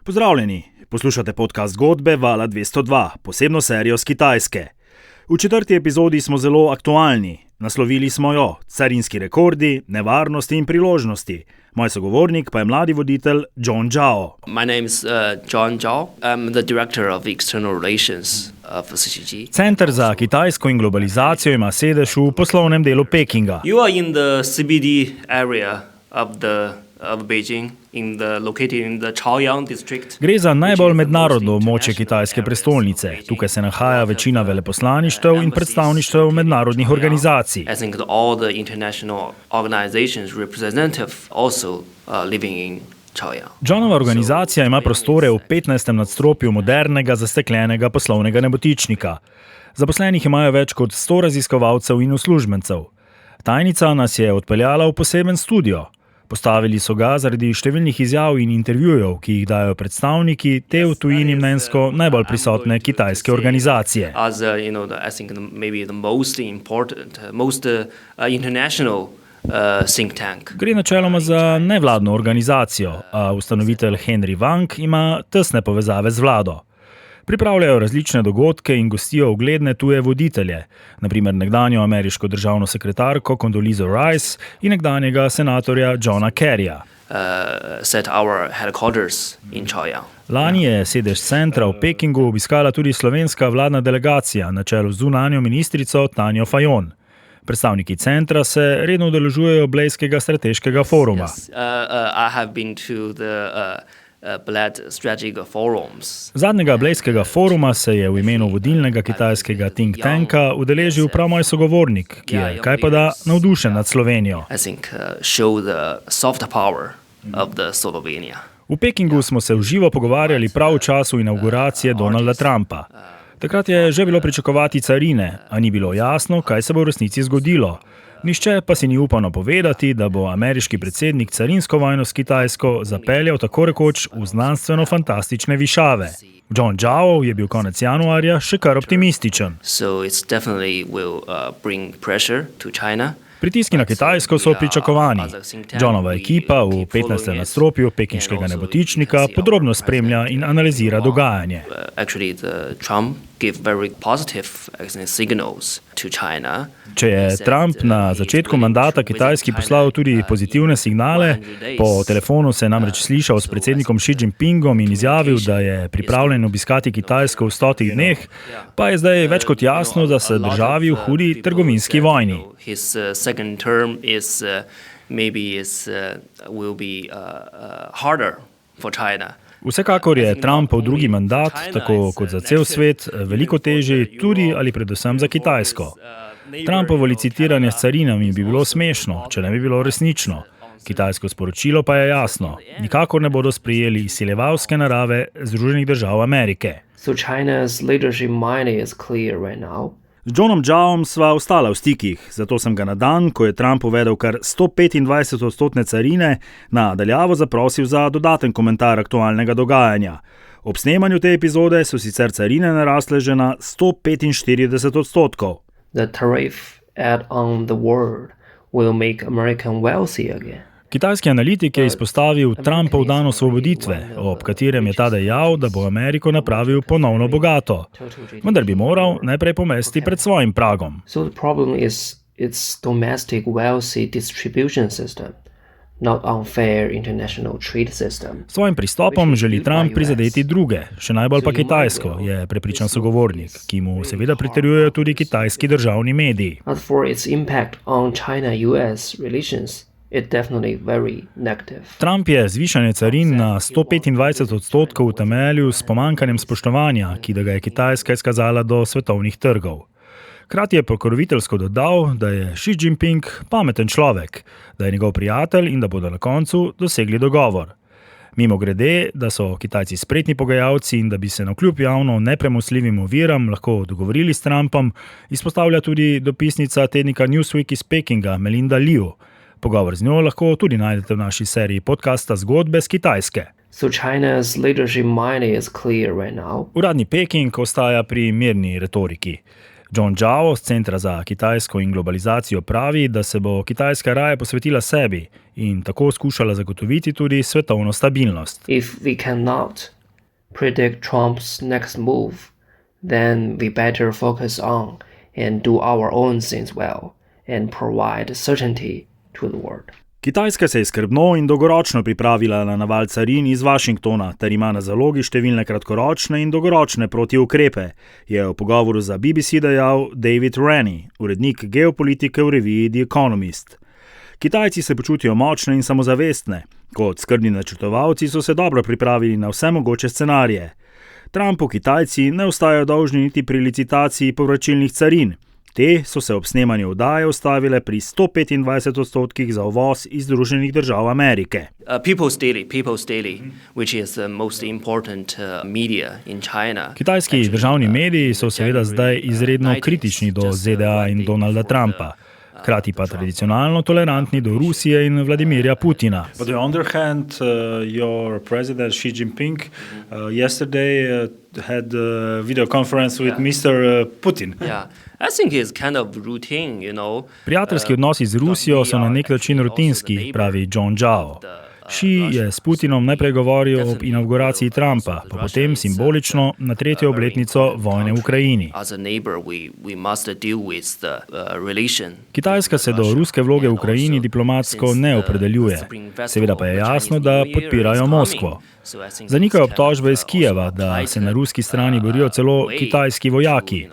Pozdravljeni, poslušate podcast Zgodbe Vala 202, posebno serijo z Kitajske. V 4. epizodi smo zelo aktualni. Naslovili smo jo carinski rekordi, nevarnosti in priložnosti. Moj sogovornik pa je mladi voditelj John Zhao. My name is John Zhao. I'm the director of external relations of CCG. Center za Kitajsko in globalizacijo ima sedež v poslovnem delu Pekinga. You are in the CBD area of Beijing, located in the Chaoyang district. Gre za najbolj mednarodno območje kitajske prestolnice. Tukaj se nahaja večina veleposlaništev in predstavništev mednarodnih organizacij. I think all the international organizations representative also living in Chaoyang. Johnova organizacija ima prostore v 15. nadstropju modernega zasteklenega poslovnega nebotičnika. Zaposlenih imajo več kot 100 raziskovalcev in uslužbencev. Tajnica nas je odpeljala v poseben studio. Postavili so ga zaradi številnih izjav in intervjujev, ki jih dajo predstavniki te v tujini mnenjsko najbolj prisotne kitajske organizacije. I think maybe the most important, most international think tank. Gre načeloma za nevladno organizacijo, a ustanovitelj Henry Wang ima tesne povezave z vlado. Pripravljajo različne dogodke in gostijo ugledne tuje voditelje, na primer nekdanjo ameriško državno sekretarko Condoleezza Rice in nekdanjega senatorja Johna Kerryja. Set our headquarters in Chaoyang. Lani je sedež centra v Pekingu obiskala tudi slovenska vladna delegacija na čelu z zunanjo ministrico Tanjo Fajon. Predstavniki centra se redno udeležujejo Blejskega strateškega foruma. I have been to the Bled Strategic Forums. Zadnjega Blejskega foruma se je v imenu vodilnega kitajskega think tanka udeležil prav moj sogovornik, ki je kajpada navdušen nad Slovenijo. I think show the soft power of the Slovenia. V Pekingu smo se v živo pogovarjali prav v času inauguracije Donalda Trumpa. Takrat je že bilo pričakovati carine, a ni bilo jasno, kaj se bo v resnici zgodilo. Nihče pa si ni upal napovedati, da bo ameriški predsednik carinsko vojno s Kitajsko zapeljal tako rekoč v znanstveno-fantastične višave. John Zhao je bil konec januarja še kar optimističen. So it definitely will bring pressure to China. Pritiski na Kitajsko so pričakovani. Johnova ekipa v 15. nadstropju pekinškega nebotičnika podrobno spremlja in analizira dogajanje. Actually, Trump gave very positive signals to China. Če je Trump na začetku mandata Kitajski poslal tudi pozitivne signale, po telefonu se je namreč slišal s predsednikom Xi Jinpingom in izjavil, da je pripravljen obiskati Kitajsko v 100 dneh, pa je zdaj več kot jasno, da se državi v hudi trgovinski vojni. His second term is will be harder for China. Vsekakor je Trumpov drugi mandat, tako kot za cel svet, veliko težji tudi ali predvsem za Kitajsko. Trumpovo licitiranje s carinami bi bilo smešno, če ne bi bilo resnično. Kitajsko sporočilo pa je jasno. Nikakor ne bodo sprejeli izsiljevalske narave Združenih držav Amerike. So China's leadership mind is clear right now. Z Johnom Zhaom sva ostala v stikih, zato sem ga na dan, ko je Trump uvedel kar 125% carine, na daljavo zaprosil za dodaten komentar aktualnega dogajanja. Ob snemanju te epizode so sicer carine narasle že na 145%. The tariff add on the world will make American wealthy again. Kitajski analitik je izpostavil Trumpov dan osvoboditve, ob katerem je ta dejal, da bo Ameriko napravil ponovno bogato. Vendar bi moral najprej pomesti pred svojim pragom. So the problem is its domestic wealthy distribution system, not unfair international trade system. S svojim pristopom želi Trump prizadeti druge, še najbolj pa Kitajsko, je prepričan sogovornik, ki mu seveda pritrjujejo tudi kitajski državni mediji. As for its impact on China-US relations, it's definitely very negative. Trump je zvišanje carin na 125% utemeljil s pomanjkanjem spoštovanja, ki da ga je Kitajska izkazala do svetovnih trgov. Hkrati je pokroviteljsko dodal, da je Xi Jinping pameten človek, da je njegov prijatelj in da bodo na koncu dosegli dogovor. Mimogrede, da so Kitajci spretni pogajalci in da bi se navkljub javno nepremostljivim oviram lahko dogovorili s Trumpom, izpostavlja tudi dopisnica tednika Newsweek iz Pekinga Melinda Liu. Pogovor z njo lahko tudi najdete v naši seriji podcasta Zgodbe z Kitajske. So China's leadership mind is clear right now. Uradni Peking ostaja pri mirni retoriki. John Zhao z Centra za Kitajsko in globalizacijo pravi, da se bo Kitajska raje posvetila sebi in tako skušala zagotoviti tudi svetovno stabilnost. If we cannot predict Trump's next move, then we better focus on and do our own things well and provide certainty to the world. Kitajska se je skrbno in dolgoročno pripravila na naval carin iz Washingtona ter ima na zalogi številne kratkoročne in dolgoročne protiukrepe, je v pogovoru za BBC dejal David Rennie, urednik geopolitike v reviji The Economist. Kitajci se počutijo močne in samozavestne. Kot skrbni načrtovalci so se dobro pripravili na vse mogoče scenarije. Trumpu Kitajci ne ostajajo dolžni niti pri licitaciji povračilnih carin. Te so se ob snemanju oddaje ustavile pri 125% za uvoz iz Združenih držav Amerike. People's Daily, which is the most important media in China. Kitajski državni mediji so seveda zdaj izredno kritični do ZDA in Donalda Trumpa, hkrati pa tradicionalno tolerantni do Rusije in Vladimirja Putina. But on the other hand, your president Xi Jinping yesterday had a video conference with Mr. Putin. Yeah. I think it's kind of routine, you know. Prijateljski odnosi z Rusijo so na nek način rutinski, pravi John Zhao. Xi je s Putinom najprej govoril ob inauguraciji Trumpa, pa potem simbolično na 3. obletnico vojne v Ukrajini. Kitajska se do ruske vloge v Ukrajini diplomatsko ne opredeljuje. Seveda pa je jasno, da podpirajo Moskvo. Zanikajo obtožbe iz Kijeva, da se na ruski strani borijo celo kitajski vojaki.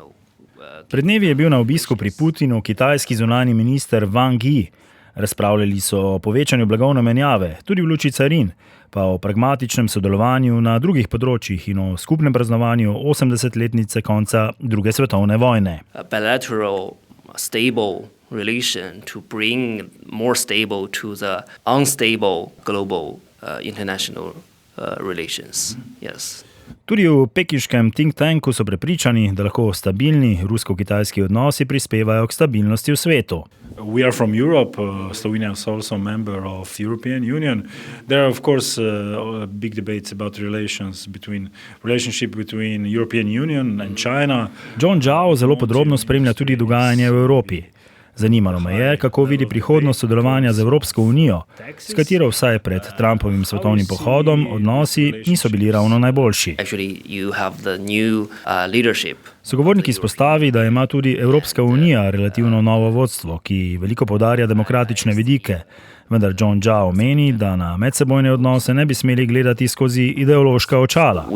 Pred dnevi je bil na obisku pri Putinu kitajski zunanji minister Wang Yi. Razpravljali so o povečanju blagovne menjave, tudi v luči carin, pa o pragmatičnem sodelovanju na drugih področjih in o skupnem praznovanju 80-letnice konca druge svetovne vojne. Bilateral, stable relation to bring more stable to the unstable global international relations. Yes. Tudi v pekinškem think tanku so prepričani, da lahko stabilni rusko-kitajski odnosi prispevajo k stabilnosti v svetu. We are from Europe, Slovenia is also a member of European Union. There are of course big debates about relationship between European Union and China. John Zhao zelo podrobno spremlja tudi dogajanje v Evropi. Zanimalo me je, kako vidi prihodnost sodelovanja z Evropsko unijo, s katero vsaj pred Trumpovim svetovnim pohodom odnosi niso bili ravno najboljši. Sogovornik izpostavi, da ima tudi Evropska unija relativno novo vodstvo, ki veliko poudarja demokratične vidike, vendar John Zhao meni, da na medsebojne odnose ne bi smeli gledati skozi ideološka očala.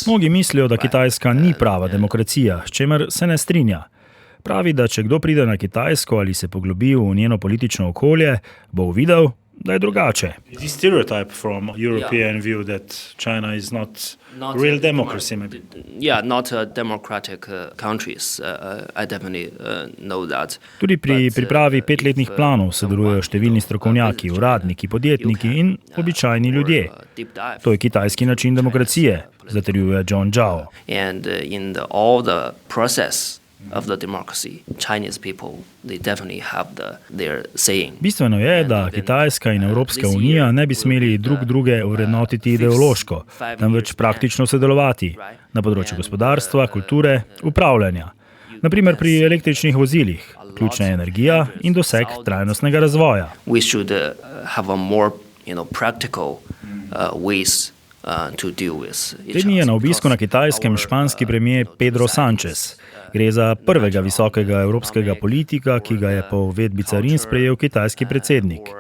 Mnogi mislijo, da Kitajska ni prava demokracija, s čemer se ne strinja. Pravi, da če kdo pride na Kitajsko ali se poglobi v njeno politično okolje, bo videl, da je drugače. Is stereotype from European view that China is not real democracy maybe? Yeah, not democratic countries. I definitely know that. Tudi pri pripravi 5-letnih planov sodelujejo številni strokovnjaki, uradniki, podjetniki in običajni ljudje. To je kitajski način demokracije, zatrjuje John Zhao. And in all the process of the democracy, Chinese people, they definitely have their saying. Bistveno je, da Kitajska in Evropska unija ne bi smeli drug druge ovrednotiti ideološko, temveč praktično sodelovati na področju gospodarstva, kulture, upravljanja. Naprimer pri električnih vozilih, ključna je energija in doseg trajnostnega razvoja. We should have a more, practical ways to deal with. Te dni je na obisku na Kitajskem španski premier Pedro Sánchez. Gre za prvega visokega evropskega politika, ki ga je po uvedbi carin sprejel kitajski predsednik.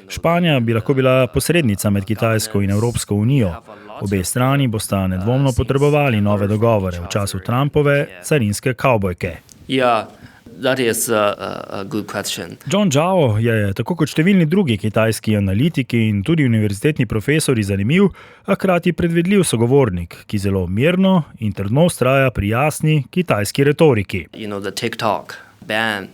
Španija bi lahko bila posrednica med Kitajsko in Evropsko unijo. Obe strani bosta nedvomno potrebovali nove dogovore v času Trumpove carinske kavbojke. Yeah. That is a good question. John Zhao je, tako kot številni drugi kitajski analitiki in tudi univerzitetni profesori, zanimiv, a hkrati predvidljiv sogovornik, ki zelo mirno in trdno vztraja pri jasni kitajski retoriki. The TikTok ban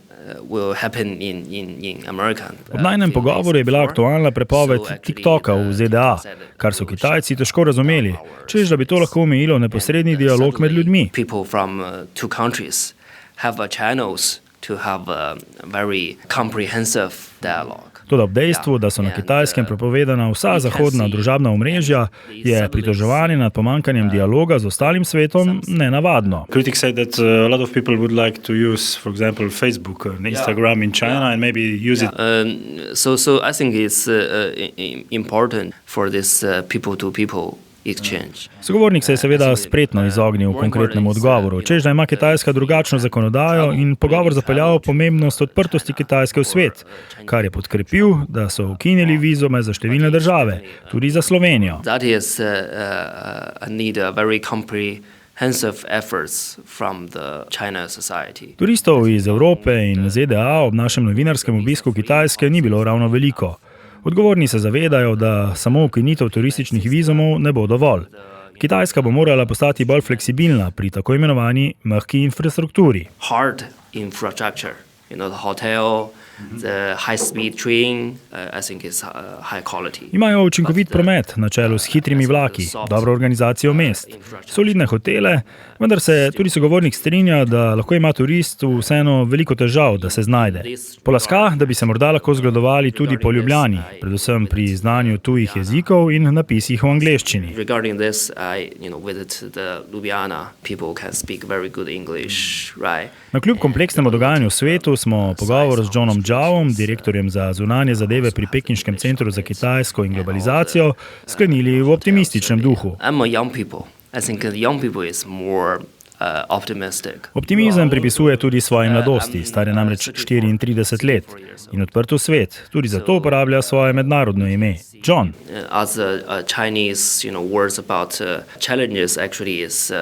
will happen in America. Ob najnem pogovoru je bila aktualna prepoved TikToka v ZDA, kar so Kitajci težko razumeli, češ da bi to lahko omejilo neposredni dialog med ljudmi. People from two countries have channels to have a very comprehensive dialogue. Toda ob dejstvu, da so na Kitajskem prepovedana vsa zahodna družabna omrežja, je pritoževanje nad pomanjkanjem dialoga z ostalim svetom nenavadno. Critics say that a lot of people would like to use, for example, Facebook and Instagram in China and maybe use it. So I think it's important for this people-to-people exchange. Sogovornik se je seveda spretno izognil konkretnemu odgovoru, čež da ima Kitajska drugačno zakonodajo in pogovor zapeljal pomembnost odprtosti Kitajske v svet, kar je podkrepil, da so ukinili vizume za številne države, tudi za Slovenijo. That is need a very comprehensive efforts from the China society. Turistov iz Evrope in ZDA ob našem novinarskem obisku Kitajske ni bilo ravno veliko. Odgovorni se zavedajo, da samo ukinitev turističnih vizumov ne bo dovolj. Kitajska bo morala postati bolj fleksibilna pri tako imenovani mehki infrastrukturi. Hard infrastructure, the hotel, the high-speed train, I think is high quality. Imajo učinkovit promet na čelu s hitrimi vlaki, dobro organizacijo mest, solidne hotele, vendar se tudi sogovornik strinja, da lahko ima turist vseeno veliko težav, da se znajde. Polaska, da bi se morda lahko zgledovali tudi po Ljubljani, predvsem pri znanju tujih jezikov in napisih v angleščini. Regarding this, I visit the Ljubljana. People can speak very good English, right? Navkljub kompleksnemu dogajanju v svetu smo pogovor z Johnom Zhaom, direktorjem za zunanje zadeve pri Pekinškem centru za Kitajsko in globalizacijo, sklenili v optimističnem duhu. I'm a young people. I think the young people is more optimistic. Optimizem pripisuje tudi svoji mladosti, star je namreč 34 let in odprt v svet. Tudi zato uporablja svoje mednarodno ime. John. As a Chinese, words about challenges actually is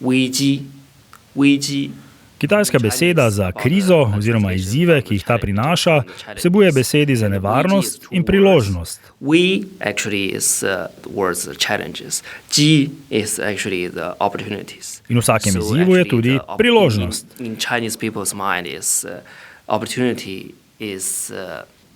Weiji. Kitajska beseda za krizo oziroma izzive, ki jih ta prinaša, vsebuje besedi za nevarnost in priložnost. We actually is words challenges. Ji is actually the opportunities. In v vsakem izzivu je tudi priložnost. In Chinese people's mind is opportunity is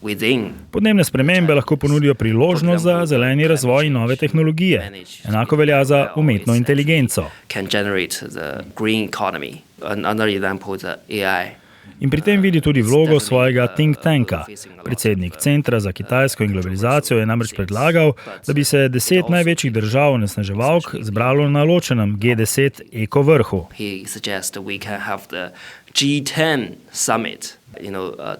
within. Podnebne spremembe lahko ponudijo priložnost za zeleni razvoj in nove tehnologije. Enako velja za umetno inteligenco. Can generate the green economy. Another example is AI. In pri tem vidi tudi vlogo svojega think tanka. Predsednik Centra za Kitajsko in globalizacijo je namreč predlagal, da bi se 10 največjih držav onesnaževalk zbralo na ločenem G10 ekovrhu. He suggests that we can have the G10 summit,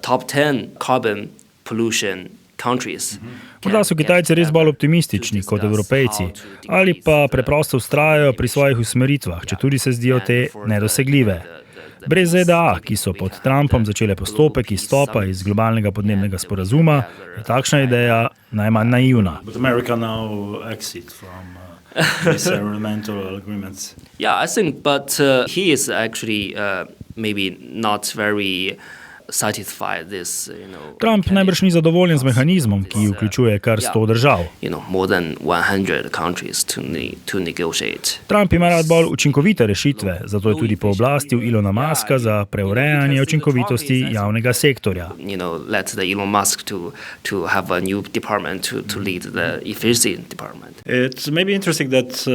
top 10 carbon pollution countries. Morda so Kitajci res bolj optimistični kot Evropejci, ali pa preprosto vztrajajo pri svojih usmeritvah, četudi se zdijo te nedosegljive. Brez ZDA, ki so pod Trumpom začele postopek izstopa iz globalnega podnebnega sporazuma, je takšna ideja najmanj naivna. But America now exit from these environmental agreements. Yeah, I think, but he is actually maybe not very satisfied this, Trump najbrž ni zadovoljen z mehanizmom, ki vključuje kar 100 držav. More than 100 countries to negotiate. Trump ima rad bolj učinkovite rešitve, zato je tudi pooblastil Elona Muska za preurejanje učinkovitosti javnega sektorja. Let the Elon Musk to have a new department to lead the efficiency department. It's maybe interesting that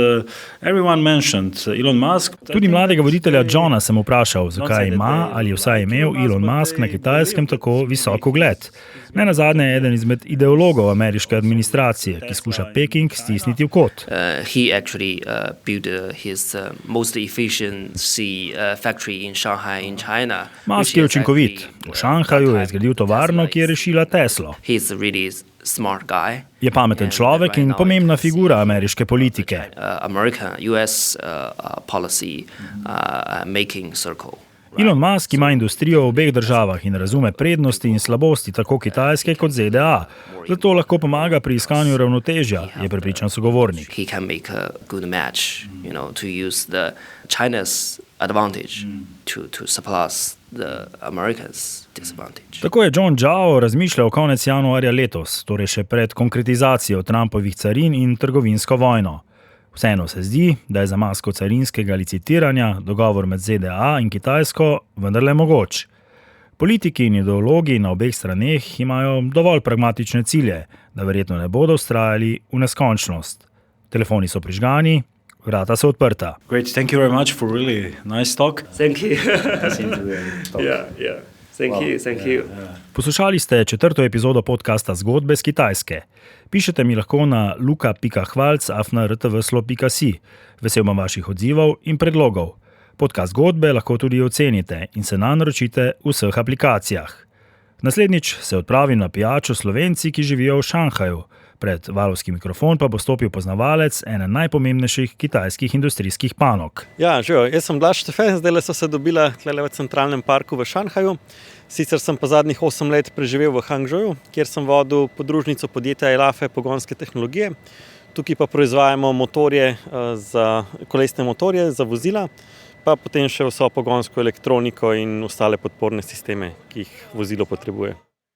everyone mentioned Elon Musk. Tudi mladega voditelja Johna sem vprašal, zakaj ima ali je vsaj imel Elon Musk na Kitajskem tako visok ugled. Nenazadnje je eden izmed ideologov ameriške administracije, ki skuša Peking stisniti v kot. He actually built his most efficiency factory in Shanghai in China. Musk je učinkovit. V Šanghaju je zgradil tovarno, ki je rešila Teslo. He's a really smart guy. Je pameten človek in pomembna figura ameriške politike. American US policy making circle. Elon Musk ima industrijo v obeh državah in razume prednosti in slabosti tako Kitajske kot ZDA. Zato lahko pomaga pri iskanju ravnotežja, je prepričan sogovornik. He can make a good match, to use the China's advantage to surpass the Americans' disadvantage. Tako je John Zhao razmišljal konec januarja letos, torej še pred konkretizacijo Trumpovih carin in trgovinsko vojno. Vseeno se zdi, da je za masko carinskega licitiranja dogovor med ZDA in Kitajsko vendarle mogoč. Politiki in ideologi na obeh straneh imajo dovolj pragmatične cilje, da verjetno ne bodo vztrajali v neskončnost. Telefoni so prižgani, vrata so odprta. Great, thank you very much for really nice talk. Thank you. Yeah. Thank you. Poslušali ste 4. epizodo podcasta Zgodbe z Kitajske. Pišete mi lahko na luka.hvalc@rtvslo.si. Vesel bom vaših odzivov in predlogov. Podcast Zgodbe lahko tudi ocenite in se nanj naročite v vseh aplikacijah. Naslednjič se odpravim na pijačo Slovenci, ki živijo v Šanghaju. Pred valovski mikrofon pa bo stopil poznavalec ene najpomembnejših kitajskih industrijskih panog. Ja, živijo. Jaz sem Blaž Štefe, zdaj so se dobila tlele v centralnem parku v Šanghaju. Sicer sem pa zadnjih 8 let preživel v Hangzhouju, kjer sem vodil podružnico podjetja Elafe pogonske tehnologije. Tukaj pa proizvajamo motorje kolesne motorje za vozila, pa potem še vso pogonsko elektroniko in ostale podporne sisteme, ki jih vozilo potrebuje.